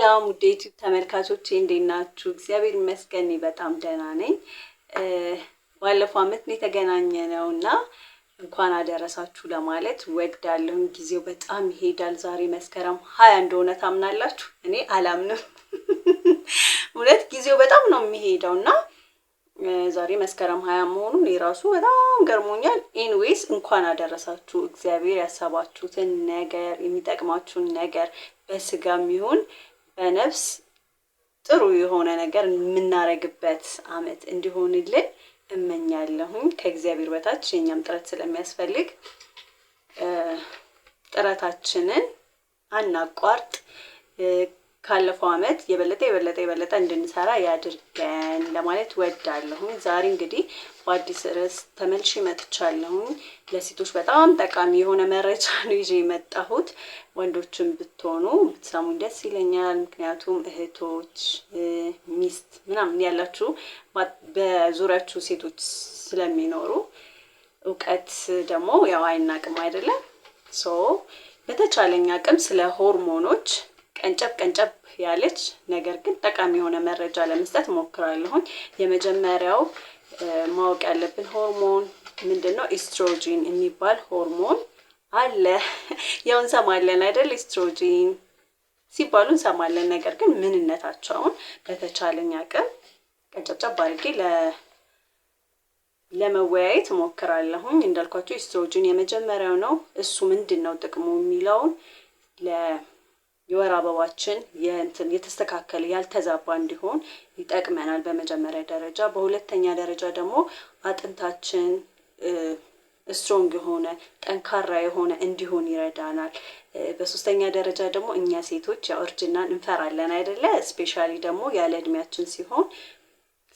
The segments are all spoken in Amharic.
ሰላም ውድ ዩቲዩብ ተመልካቾቼ እንዴት ናችሁ? እግዚአብሔር ይመስገን በጣም ደህና ነኝ። ባለፈው አመት ነው የተገናኘነውና እንኳን አደረሳችሁ ለማለት ወዳለሁ። ጊዜው በጣም ይሄዳል። ዛሬ መስከረም 20 እንደሆነ ታምናላችሁ? እኔ አላምንም። ሁለት ጊዜው በጣም ነው የሚሄደውና ዛሬ መስከረም 20 መሆኑን የራሱ በጣም ገርሞኛል። ኤኒዌይስ እንኳን አደረሳችሁ። እግዚአብሔር ያሰባችሁትን ነገር የሚጠቅማችሁን ነገር በስጋም ይሁን በነፍስ ጥሩ የሆነ ነገር የምናረግበት አመት እንዲሆንልን እመኛለሁኝ። ከእግዚአብሔር በታች የኛም ጥረት ስለሚያስፈልግ ጥረታችንን አናቋርጥ። ካለፈው አመት የበለጠ እንድንሰራ ያድርገን ለማለት ወዳለሁኝ። ዛሬ እንግዲህ በአዲስ ርዕስ ተመልሼ መጥቻለሁኝ። ለሴቶች በጣም ጠቃሚ የሆነ መረጃ ነው ይዤ የመጣሁት። ወንዶችን ብትሆኑ ብትሰሙኝ ደስ ይለኛል። ምክንያቱም እህቶች፣ ሚስት ምናምን ያላችሁ በዙሪያችሁ ሴቶች ስለሚኖሩ እውቀት ደግሞ ያው አይናቅም አይደለም። በተቻለኝ አቅም ስለ ሆርሞኖች ቀንጨብ ያለች ነገር ግን ጠቃሚ የሆነ መረጃ ለመስጠት ሞክራለሁኝ። የመጀመሪያው ማወቅ ያለብን ሆርሞን ምንድነው? ኢስትሮጂን የሚባል ሆርሞን አለ። ያው እንሰማለን አይደል? ኢስትሮጂን ሲባሉ እንሰማለን። ነገር ግን ምንነታቸውን በተቻለኝ አቅም ቀንጨብ አድርጌ ለመወያየት ሞክራለሁኝ። እንዳልኳችሁ ኢስትሮጂን የመጀመሪያው ነው። እሱ ምንድነው ጥቅሙ የሚለውን የወር አበባችን የተስተካከለ ያልተዛባ እንዲሆን ይጠቅመናል በመጀመሪያ ደረጃ። በሁለተኛ ደረጃ ደግሞ አጥንታችን ስትሮንግ የሆነ ጠንካራ የሆነ እንዲሆን ይረዳናል። በሶስተኛ ደረጃ ደግሞ እኛ ሴቶች ያው እርጅናን እንፈራለን አይደለ? ስፔሻሊ ደግሞ ያለ እድሜያችን ሲሆን።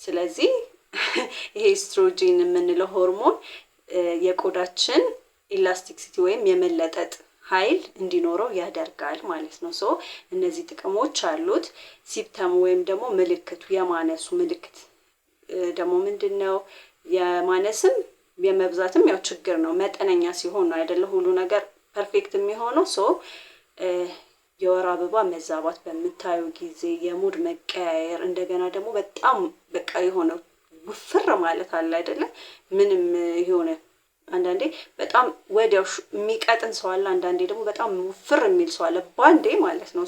ስለዚህ ይሄ ኢስትሮጂን የምንለው ሆርሞን የቆዳችን ኢላስቲክሲቲ ወይም የመለጠጥ ኃይል እንዲኖረው ያደርጋል ማለት ነው። እነዚህ ጥቅሞች አሉት። ሲምፕተሙ ወይም ደግሞ ምልክቱ የማነሱ ምልክት ደግሞ ምንድነው? የማነስም የመብዛትም ያው ችግር ነው። መጠነኛ ሲሆን ነው አይደለ ሁሉ ነገር ፐርፌክት የሚሆነው። የወር አበባ መዛባት በምታዩ ጊዜ የሙድ መቀያየር፣ እንደገና ደግሞ በጣም በቃ የሆነ ውፍር ማለት አለ አይደለ? ምንም የሆነ አንዳንዴ በጣም ወዲያው የሚቀጥን ሰው አለ። አንዳንዴ ደግሞ በጣም ውፍር የሚል ሰው አለ ባንዴ ማለት ነው።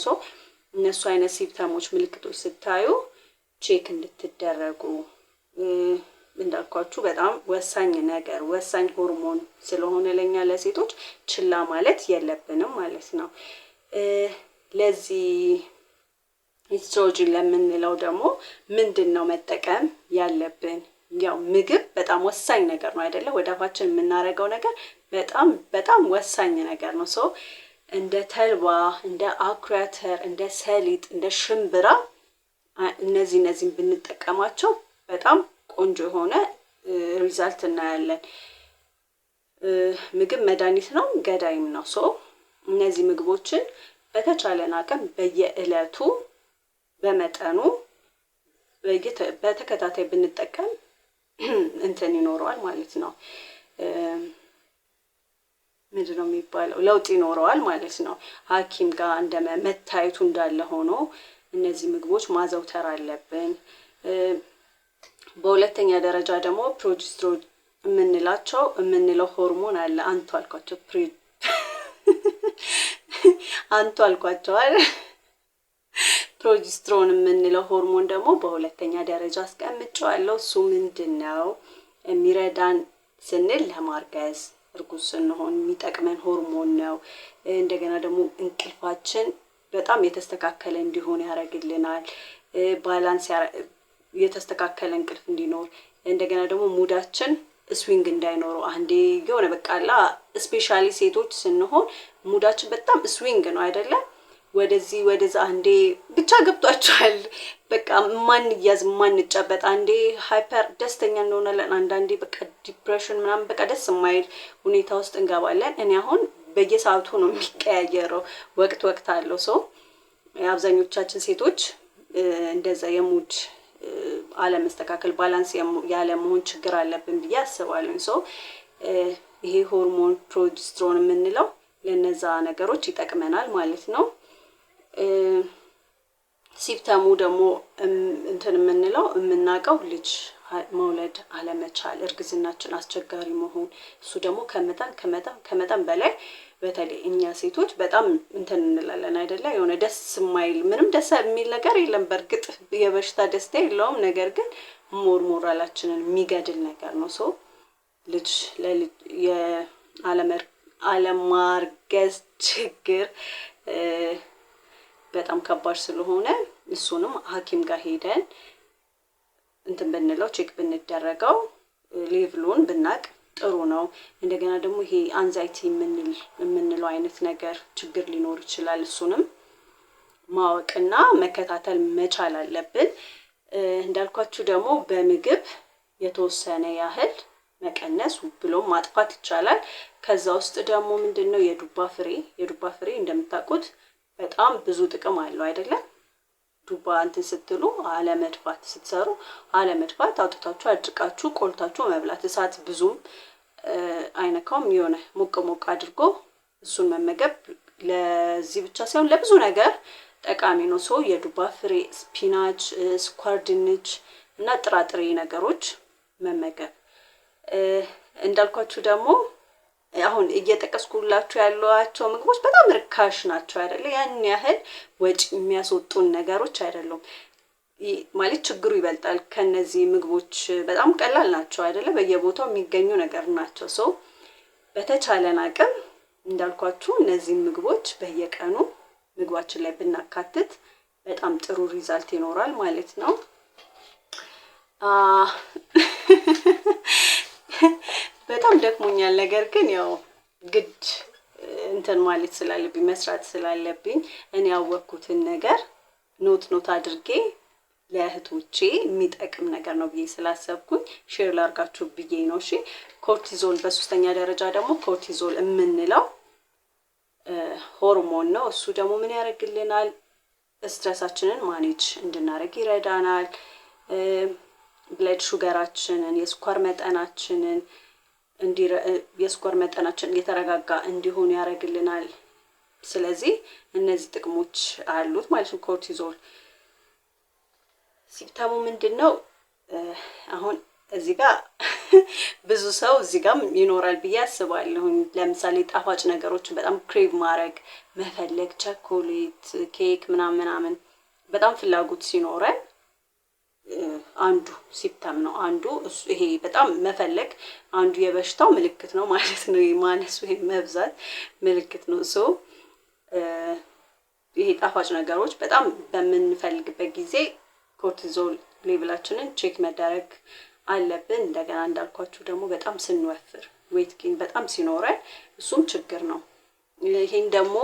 እነሱ አይነት ሲምፕተሞች ምልክቶች ስታዩ ቼክ እንድትደረጉ እንዳልኳችሁ በጣም ወሳኝ ሆርሞን ስለሆነ ለኛ ለሴቶች ችላ ማለት የለብንም ማለት ነው። ለዚህ ኢስትሮጂን ለምንለው ደግሞ ምንድነው መጠቀም ያለብን? ያው ምግብ በጣም ወሳኝ ነገር ነው አይደለ? ወደ አፋችን የምናረገው ነገር በጣም ወሳኝ ነገር ነው። እንደ ተልባ፣ እንደ አኩሪ አተር፣ እንደ ሰሊጥ፣ እንደ ሽምብራ እነዚህን ብንጠቀማቸው በጣም ቆንጆ የሆነ ሪዛልት እናያለን። ምግብ መድኃኒት ነው፣ ገዳይም ነው። እነዚህ ምግቦችን በተቻለን አቅም በየዕለቱ በመጠኑ በተከታታይ ብንጠቀም ይኖረዋል ማለት ነው። ምንድነው የሚባለው? ለውጥ ይኖረዋል ማለት ነው። ሐኪም ጋር መታየቱ እንዳለ ሆኖ እነዚህ ምግቦች ማዘውተር አለብን። በሁለተኛ ደረጃ ደግሞ ፕሮጀስትሮን የምንለው ሆርሞን አለ። አንቱ አልኳቸው አይደል? ፕሮጀስትሮን የምንለው ሆርሞን ደግሞ በሁለተኛ ደረጃ አስቀምጨዋለሁ። እሱ ምንድነው የሚረዳን ስንል ለማርገዝ እርጉዝ ስንሆን የሚጠቅመን ሆርሞን ነው። እንደገና ደግሞ እንቅልፋችን በጣም የተስተካከለ እንዲሆን ያደርግልናል። ባላንስ የተስተካከለ እንቅልፍ እንዲኖር፣ እንደገና ደግሞ ሙዳችን ስዊንግ እንዳይኖረው አንዴ የሆነ በቃላ ስፔሻሊ ሴቶች ስንሆን ሙዳችን በጣም ስዊንግ ነው አይደለም? ወደዛ አንዴ ብቻ ገብቷቸዋል። በቃ ማንያዝ ማንጨበጥ፣ አንዴ ሃይፐር ደስተኛ እንሆናለን፣ አንዳንዴ በቃ ዲፕሬሽን ምናምን በቃ ደስ የማይል ሁኔታ ውስጥ እንገባለን። እኔ አሁን በየሰዓቱ ነው የሚቀያየረው፣ ወቅት አለው። አብዛኞቻችን ሴቶች እንደዛ የሙድ አለመስተካከል ባላንስ ያለመሆን ችግር አለብን ብዬ አስባለሁ። ይሄ ሆርሞን ፕሮጀስትሮን የምንለው ለነዛ ነገሮች ይጠቅመናል ማለት ነው። ሲፕተሙ ደግሞ እንትን የምንለው የምናውቀው ልጅ መውለድ አለመቻል፣ እርግዝናችን አስቸጋሪ መሆን፣ እሱ ደግሞ ከመጠን በላይ በተለይ እኛ ሴቶች በጣም እንትን እንላለን አይደለ? የሆነ ደስ የማይል ምንም ደስ የሚል ነገር የለም። በእርግጥ የበሽታ ደስታ የለውም፣ ነገር ግን ሞራላችንን የሚገድል ነገር ነው። ሰው ልጅ የአለማርገዝ ችግር በጣም ከባድ ስለሆነ እሱንም ሐኪም ጋር ሄደን እንትን ብንለው ቼክ ብንደረገው ሌቭሉን ብናቅ ጥሩ ነው። እንደገና ደግሞ ይሄ አንዛይቲ የምንለው አይነት ነገር ችግር ሊኖር ይችላል። እሱንም ማወቅና መከታተል መቻል አለብን። እንዳልኳችሁ ደግሞ በምግብ የተወሰነ ያህል መቀነስ ብሎም ማጥፋት ይቻላል። ከዛ ውስጥ ደግሞ ምንድነው የዱባ ፍሬ እንደምታውቁት በጣም ብዙ ጥቅም አለው አይደለም? ዱባ እንትን ስትሉ አለመድፋት ስትሰሩ አለመድፋት አውጥታችሁ አድርቃችሁ ቆልታችሁ መብላት። እሳት ብዙም አይነካውም። የሆነ ሞቅ አድርጎ እሱን መመገብ ለዚህ ብቻ ሳይሆን ለብዙ ነገር ጠቃሚ ነው። ሰው የዱባ ፍሬ፣ ስፒናች፣ ስኳር ድንች እና ጥራጥሬ ነገሮች መመገብ። እንዳልኳችሁ ደግሞ አሁን እየጠቀስኩላችሁ ያሏቸው ምግቦች በጣም ርካሽ ናቸው አይደለ? ያን ያህል ወጪ የሚያስወጡን ነገሮች አይደሉም። ማለት ችግሩ ይበልጣል ከነዚህ ምግቦች። በጣም ቀላል ናቸው አይደለ? በየቦታው የሚገኙ ነገር ናቸው። ሰው በተቻለን አቅም እንዳልኳችሁ እነዚህ ምግቦች በየቀኑ ምግባችን ላይ ብናካትት በጣም ጥሩ ሪዛልት ይኖራል ማለት ነው። በጣም ደክሞኛል፣ ነገር ግን ያው ግድ እንትን ማለት ስላለብኝ መስራት ስላለብኝ እኔ ያወቅኩትን ነገር ኖት አድርጌ ለእህቶቼ የሚጠቅም ነገር ነው ብዬ ስላሰብኩኝ ሼር ላርጋችሁ ብዬ ነው። እሺ ኮርቲዞል፣ በሶስተኛ ደረጃ ደግሞ ኮርቲዞል የምንለው ሆርሞን ነው። እሱ ደግሞ ምን ያደርግልናል? ስትረሳችንን ማኔጅ እንድናደርግ ይረዳናል። ብለድ ሹገራችንን፣ የስኳር መጠናችንን የተረጋጋ እንዲሆን ያደርግልናል። ስለዚህ እነዚህ ጥቅሞች አሉት ማለት ነው ኮርቲዞል። ሲፕተሙ ምንድነው? አሁን እዚህ ጋር ብዙ ሰው እዚህ ጋር ይኖራል ብዬ አስባለሁ። ለምሳሌ ጣፋጭ ነገሮችን በጣም ክሬቭ ማድረግ መፈለግ፣ ቸኮሌት፣ ኬክ ምናምን በጣም ፍላጎት ሲኖረን አንዱ ሲፕተም ነው። አንዱ ይሄ በጣም መፈለግ አንዱ የበሽታው ምልክት ነው ማለት ነው። የማነስ ወይም መብዛት ምልክት ነው። ይሄ ጣፋጭ ነገሮች በጣም በምንፈልግበት ጊዜ ኮርቲዞል ሌቭላችንን ቼክ መደረግ አለብን። እንደገና እንዳልኳችሁ ደግሞ በጣም ስንወፍር ዌት ጌን በጣም ሲኖረን እሱም ችግር ነው። ይሄን ደግሞ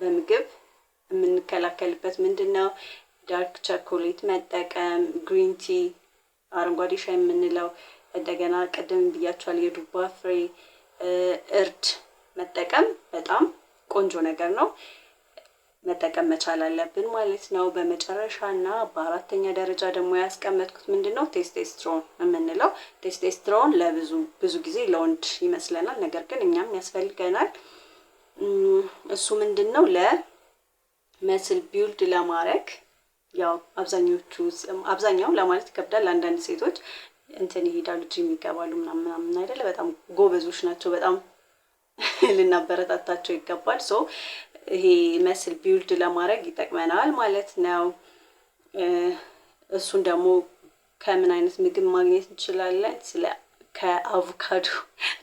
በምግብ የምንከላከልበት ምንድነው? ዳርክ ቸኮሌት መጠቀም፣ ግሪን ቲ አረንጓዴ ሻይ የምንለው፣ እንደገና ቀደም ብያችኋል የዱባ ፍሬ፣ እርድ መጠቀም በጣም ቆንጆ ነገር ነው። መጠቀም መቻል አለብን ማለት ነው። በመጨረሻና በአራተኛ ደረጃ ደግሞ ያስቀመጥኩት ምንድነው? ቴስቴስትሮን የምንለው። ቴስቴስትሮን ብዙ ጊዜ ለወንድ ይመስለናል፣ ነገር ግን እኛም ያስፈልገናል። እሱ ምንድነው? ለመስል ቢልድ ለማድረግ ያው አብዛኛው ለማለት ይከብዳል። አንዳንድ ሴቶች እንትን ይሄዳሉ ጂም ይገባሉ ምናምን አይደለ? በጣም ጎበዞች ናቸው። በጣም ልናበረታታቸው ይገባል። ይሄ መስል ቢልድ ለማድረግ ይጠቅመናል ማለት ነው። እሱን ደግሞ ከምን አይነት ምግብ ማግኘት እንችላለን? ከአቮካዶ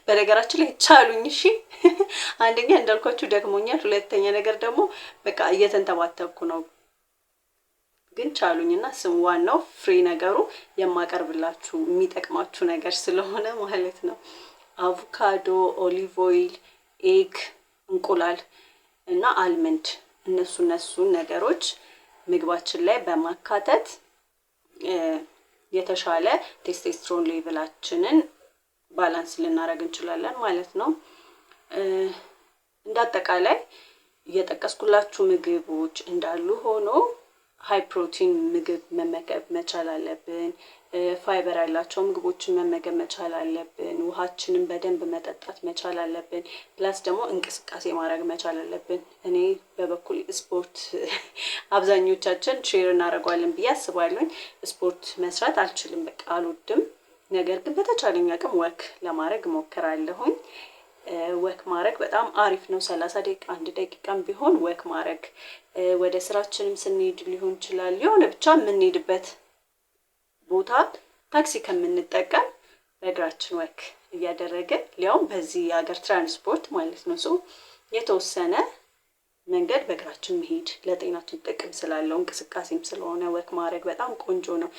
በነገራችን ላይ ቻሉኝ። እሺ አንደኛ እንዳልኳችሁ ደክሞኛል፣ ሁለተኛ ነገር ደግሞ በቃ እየተንተባተብኩ ነው፣ ግን ቻሉኝና ስም ዋናው ፍሬ ነገሩ የማቀርብላችሁ የሚጠቅማችሁ ነገር ስለሆነ ማለት ነው። አቮካዶ፣ ኦሊቭ ኦይል፣ ኤግ፣ እንቁላል እና አልመንድ እነሱን ነገሮች ምግባችን ላይ በማካተት የተሻለ ቴስቴስትሮን ሌቭላችንን ባላንስ ልናደርግ እንችላለን ማለት ነው። እንዳጠቃላይ እየጠቀስኩላችሁ ምግቦች እንዳሉ ሆኖ ሃይ ፕሮቲን ምግብ መመገብ መቻል አለብን። ፋይበር ያላቸው ምግቦችን መመገብ መቻል አለብን። ውሃችንን በደንብ መጠጣት መቻል አለብን። ፕላስ ደግሞ እንቅስቃሴ ማድረግ መቻል አለብን። እኔ በበኩል ስፖርት አብዛኞቻችን ሼር እናደርገዋለን ብዬ አስባለሁ። ስፖርት መስራት አልችልም፣ በቃ አልወድም። ነገር ግን በተቻለኝ አቅም ወክ ለማድረግ እሞክራለሁኝ። ወክ ማድረግ በጣም አሪፍ ነው። 30 ደቂቃ 1 ደቂቃም ቢሆን ወክ ማድረግ ወደ ስራችንም ስንሄድ ሊሆን ይችላል። የሆነ ብቻ የምንሄድበት ቦታ ታክሲ ከምንጠቀም በእግራችን ወክ እያደረግን ሊያውም በዚህ የሀገር ትራንስፖርት ማለት ነው የተወሰነ መንገድ በእግራችን መሄድ ለጤናችን ጥቅም ስላለው እንቅስቃሴም ስለሆነ ወክ ማድረግ በጣም ቆንጆ ነው።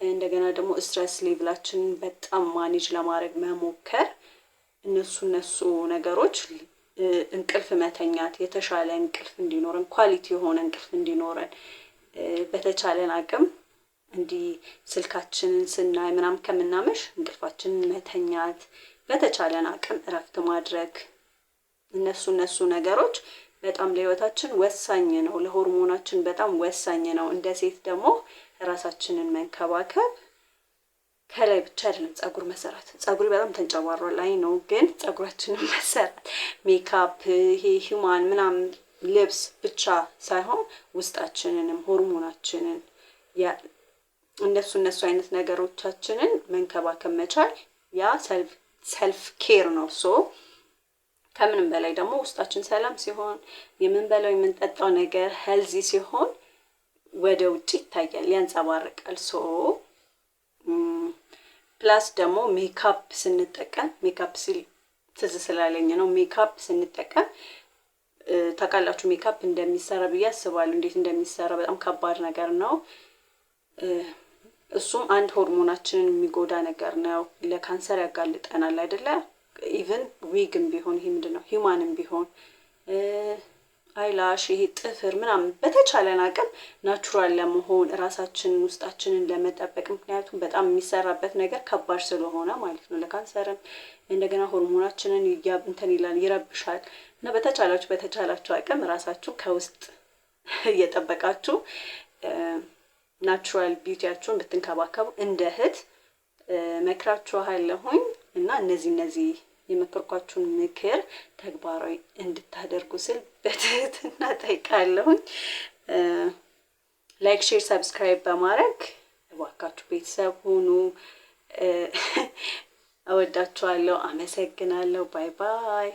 እንደገና ደግሞ ስትረስ ሌቭላችንን በጣም ማኔጅ ለማድረግ መሞከር እነሱ ነገሮች እንቅልፍ መተኛት፣ የተሻለ እንቅልፍ እንዲኖረን፣ ኳሊቲ የሆነ እንቅልፍ እንዲኖረን በተቻለን አቅም እንዲህ ስልካችንን ስናይ ምናምን ከምናመሽ እንቅልፋችንን መተኛት፣ በተቻለን አቅም እረፍት ማድረግ እነሱ ነገሮች በጣም ለህይወታችን ወሳኝ ነው። ለሆርሞናችን በጣም ወሳኝ ነው። እንደ ሴት ደግሞ ራሳችንን መንከባከብ ከላይ ብቻ አይደለም ፀጉር መሰራት። ፀጉሪ በጣም ተንጨባሯል ላይ ነው፣ ግን ፀጉራችንን መሰራት ሜካፕ፣ ይሄ ሂውማን ምናምን ልብስ ብቻ ሳይሆን ውስጣችንንም ሆርሞናችንን እነሱ አይነት ነገሮቻችንን መንከባከብ መቻል ያ ሰልፍ ኬር ነው። ከምንም በላይ ደግሞ ውስጣችን ሰላም ሲሆን የምንበላው የምንጠጣው ነገር ሄልዚ ሲሆን ወደ ውጭ ይታያል፣ ያንጸባርቃል። ፕላስ ደግሞ ሜካፕ ስንጠቀም ሜካፕ ሲል ትዝ ስላለኝ ነው። ሜካፕ ስንጠቀም ታውቃላችሁ ሜካፕ እንደሚሰራ ብዬ አስባለሁ። እንዴት እንደሚሰራ በጣም ከባድ ነገር ነው። እሱም አንድ ሆርሞናችንን የሚጎዳ ነገር ነው። ለካንሰር ያጋልጠናል አይደለ? ኢቭን ዊግም ቢሆን ይሄ ምንድነው ሂውማንም ቢሆን አይላሽ ይሄ ጥፍር ምናምን በተቻለን አቅም ናቹራል ለመሆን ራሳችንን ውስጣችንን ለመጠበቅ፣ ምክንያቱም በጣም የሚሰራበት ነገር ከባድ ስለሆነ ማለት ነው። ለካንሰርም እንደገና ሆርሞናችንን ይላል ይረብሻል። እና በተቻላችሁ አቅም ራሳችሁ ከውስጥ እየጠበቃችሁ ናቹራል ቢዩቲያችሁን ብትንከባከቡ እንደ እህት መክራችኋለሁኝ። እና እነዚህ የመከርኳችሁን ምክር ተግባራዊ እንድታደርጉ ስል በትህትና ጠይቃለሁኝ። ላይክ፣ ሼር፣ ሰብስክራይብ በማድረግ እባካችሁ ቤተሰብ ሁኑ። እወዳችኋለሁ። አመሰግናለሁ። ባይ ባይ።